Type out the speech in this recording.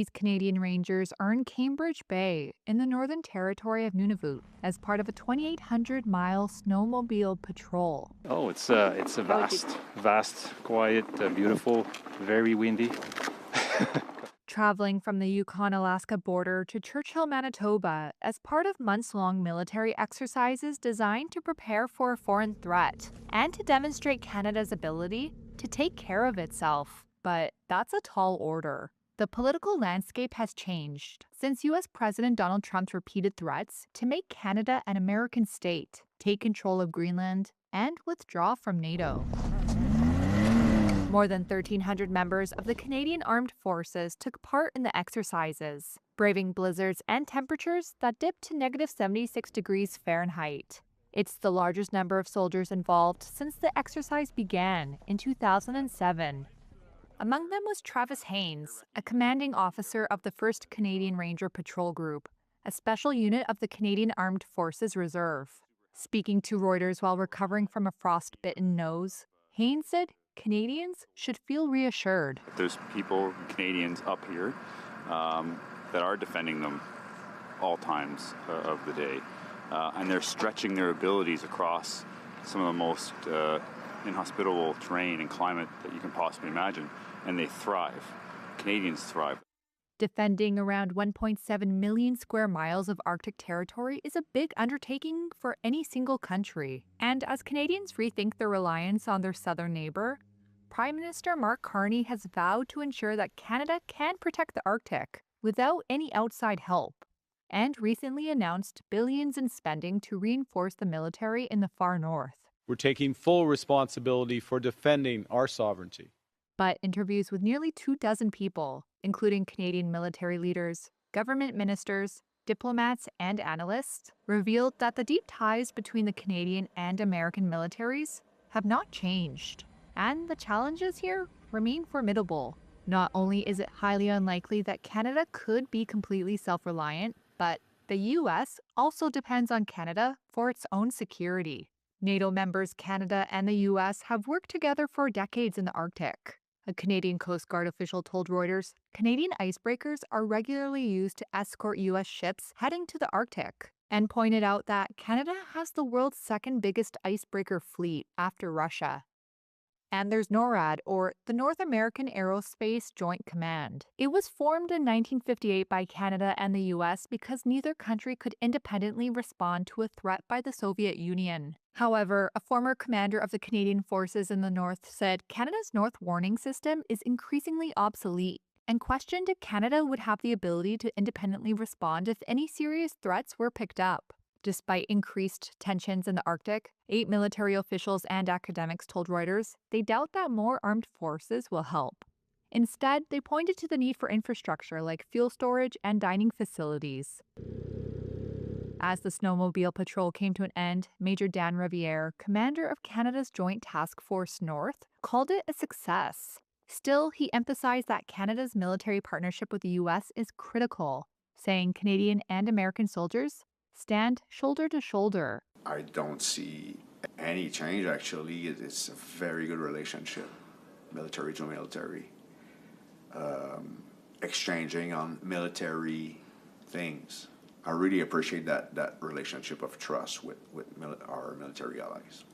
These Canadian Rangers are in Cambridge Bay in the Northern Territory of Nunavut as part of a 2,800-mile snowmobile patrol. Oh, it's a vast, quiet, beautiful, very windy. Traveling from the Yukon-Alaska border to Churchill, Manitoba as part of months-long military exercises designed to prepare for a foreign threat and to demonstrate Canada's ability to take care of itself. But that's a tall order. The political landscape has changed since U.S. President Donald Trump's repeated threats to make Canada an American state, take control of Greenland, and withdraw from NATO. More than 1,300 members of the Canadian Armed Forces took part in the exercises, braving blizzards and temperatures that dipped to negative 76 degrees Fahrenheit. It's the largest number of soldiers involved since the exercise began in 2007. Among them was Travis Haynes, a commanding officer of the 1st Canadian Ranger Patrol Group, a special unit of the Canadian Armed Forces Reserve. Speaking to Reuters while recovering from a frostbitten nose, Haynes said Canadians should feel reassured. There's people, Canadians up here, that are defending them all times of the day. And they're stretching their abilities across some of the most inhospitable terrain and climate that you can possibly imagine. And they thrive. Canadians thrive. Defending around 1.7 million square miles of Arctic territory is a big undertaking for any single country. And as Canadians rethink their reliance on their southern neighbor, Prime Minister Mark Carney has vowed to ensure that Canada can protect the Arctic without any outside help, and recently announced billions in spending to reinforce the military in the far north. We're taking full responsibility for defending our sovereignty. But interviews with nearly 24 people, including Canadian military leaders, government ministers, diplomats, and analysts, revealed that the deep ties between the Canadian and American militaries have not changed. And the challenges here remain formidable. Not only is it highly unlikely that Canada could be completely self-reliant, but the U.S. also depends on Canada for its own security. NATO members Canada and the U.S. have worked together for decades in the Arctic. A Canadian Coast Guard official told Reuters, Canadian icebreakers are regularly used to escort U.S. ships heading to the Arctic, and pointed out that Canada has the world's second biggest icebreaker fleet after Russia. And there's NORAD, or the North American Aerospace Joint Command. It was formed in 1958 by Canada and the U.S. because neither country could independently respond to a threat by the Soviet Union. However, a former commander of the Canadian forces in the North said Canada's North Warning System is increasingly obsolete, and questioned if Canada would have the ability to independently respond if any serious threats were picked up. Despite increased tensions in the Arctic, 8 military officials and academics told Reuters they doubt that more armed forces will help. Instead, they pointed to the need for infrastructure like fuel storage and dining facilities. As the snowmobile patrol came to an end, Major Dan Riviere, commander of Canada's Joint Task Force North, called it a success. Still, he emphasized that Canada's military partnership with the U.S. is critical, saying Canadian and American soldiers stand shoulder to shoulder. I don't see any change, actually. It's a very good relationship, military to military, exchanging on military things. I really appreciate that relationship of trust with our military allies.